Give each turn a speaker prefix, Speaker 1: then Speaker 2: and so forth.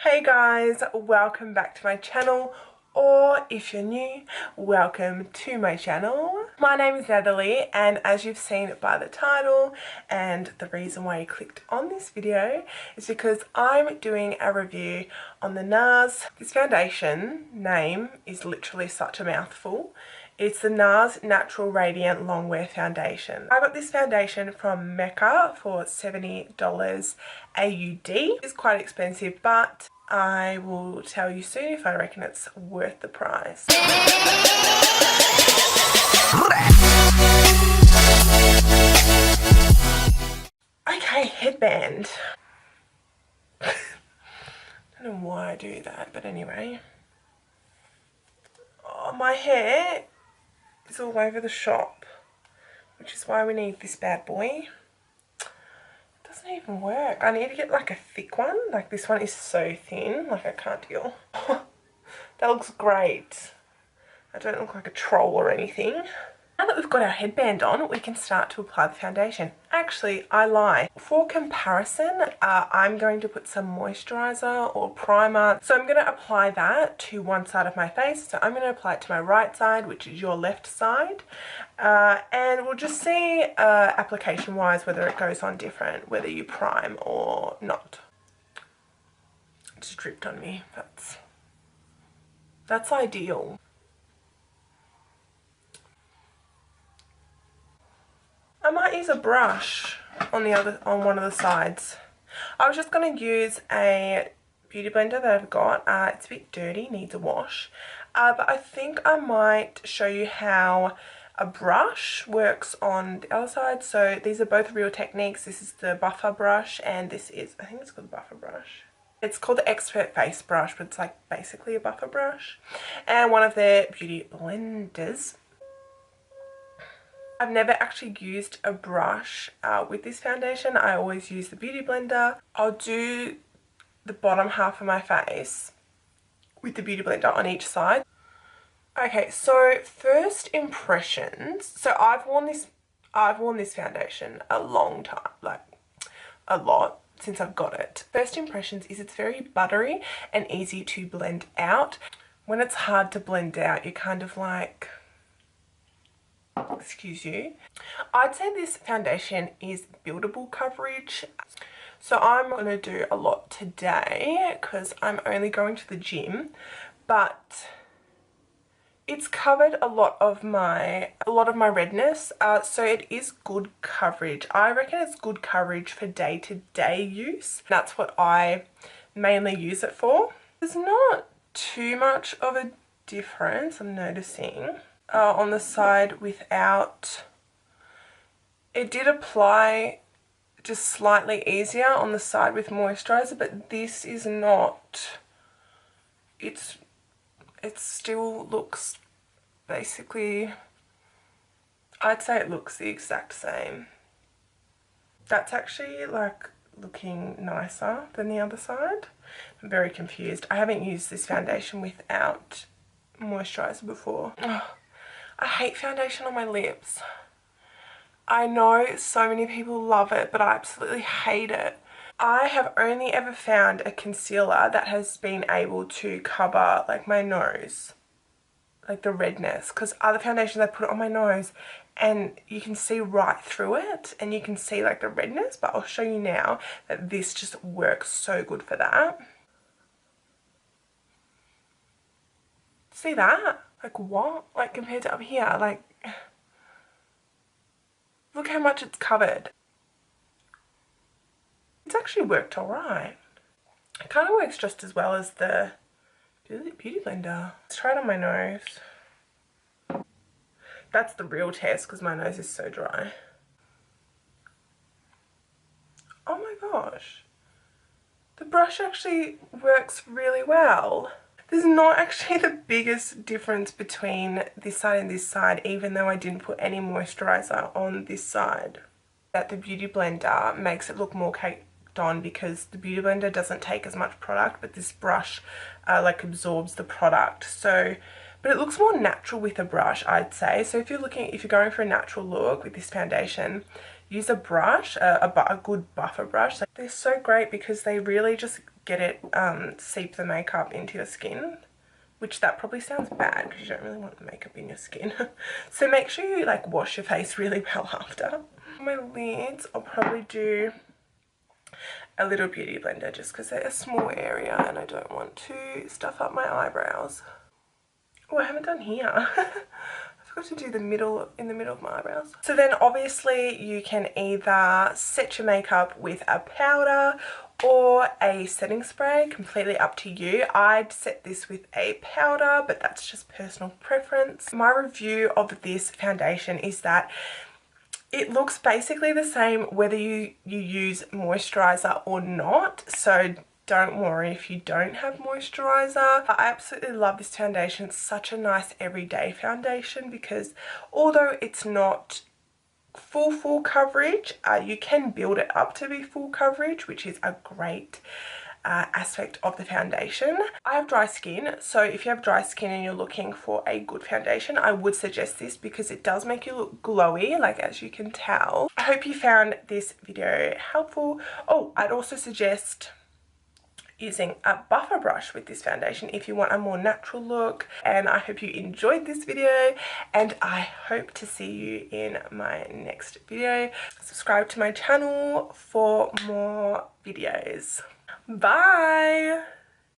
Speaker 1: Hey guys, welcome back to my channel, or if you're new, welcome to my channel. My name is Natalie, and as you've seen by the title and the reason why you clicked on this video is because I'm doing a review on the NARS. This foundation name is literally such a mouthful. It's the NARS Natural Radiant Longwear Foundation. I got this foundation from Mecca for $70 AUD. It's quite expensive, but I will tell you soon if I reckon it's worth the price. Okay, headband. I don't know why I do that, but anyway. Oh, my hair is all over the shop, which is why we need this bad boy. It doesn't even work. I need to get like a thick one. Like this one is so thin, like I can't deal. That looks great. I don't look like a troll or anything. Now that we've got our headband on, we can start to apply the foundation. Actually, I lie. For comparison, I'm going to put some moisturizer or primer. So I'm going to apply that to one side of my face. So I'm going to apply it to my right side, which is your left side. And we'll just see application-wise whether it goes on different, whether you prime or not. It just dripped on me. That's ideal. I might use a brush on one of the sides. I was just going to use a beauty blender that I've got. It's a bit dirty, needs a wash. But I think I might show you how a brush works on the other side. So these are both Real Techniques. This is the buffer brush, and this is, I think it's called the buffer brush. It's called the Expert Face Brush, but it's like basically a buffer brush. And one of their beauty blenders. I've never actually used a brush with this foundation. I always use the beauty blender. I'll do the bottom half of my face with the beauty blender on each side. Okay, so first impressions. So I've worn this foundation a long time, like a lot since I've got it. First impressions is it's very buttery and easy to blend out. When it's hard to blend out, you're kind of like, excuse you. I'd say this foundation is buildable coverage. So I'm going to do a lot today because I'm only going to the gym, but it's covered a lot of my redness, so it is good coverage. I reckon it's good coverage for day-to-day use. That's what I mainly use it for. There's not too much of a difference I'm noticing. On the side without, it did apply just slightly easier on the side with moisturizer, but this is not, it still looks basically, I'd say it looks the exact same. That's actually like looking nicer than the other side. I'm very confused. I haven't used this foundation without moisturizer before. I hate foundation on my lips. I know so many people love it, but I absolutely hate it. I have only ever found a concealer that has been able to cover like my nose, like the redness, because other foundations I put it on my nose and you can see right through it and you can see like the redness, but I'll show you now that this just works so good for that. See that? Like what? Like compared to up here, like look how much it's covered. It's actually worked alright. It kind of works just as well as the beauty blender. Let's try it on my nose. That's the real test because my nose is so dry. Oh my gosh. The brush actually works really well. There's not actually the biggest difference between this side and this side, even though I didn't put any moisturizer on this side. That the beauty blender makes it look more caked on because the beauty blender doesn't take as much product, but this brush like absorbs the product. So, but it looks more natural with a brush, I'd say. So if you're going for a natural look with this foundation, use a brush, a good buffer brush. They're so great because they really just get it seep the makeup into your skin, which that probably sounds bad because you don't really want the makeup in your skin. So make sure you like wash your face really well after. My lids, I'll probably do a little beauty blender just because they're a small area and I don't want to stuff up my eyebrows. Oh, I haven't done here. I forgot to do the middle, in the middle of my eyebrows. So then obviously you can either set your makeup with a powder or a setting spray, completely up to you. I'd set this with a powder, but that's just personal preference. My review of this foundation is that it looks basically the same whether you use moisturizer or not, so don't worry if you don't have moisturizer. I absolutely love this foundation. It's such a nice everyday foundation because although it's not full coverage, you can build it up to be full coverage, which is a great aspect of the foundation. I have dry skin, so if you have dry skin and you're looking for a good foundation, I would suggest this because it does make you look glowy, like as you can tell. I hope you found this video helpful. Oh, I'd also suggest using a buffer brush with this foundation if you want a more natural look. And I hope you enjoyed this video and I hope to see you in my next video. Subscribe to my channel for more videos. Bye!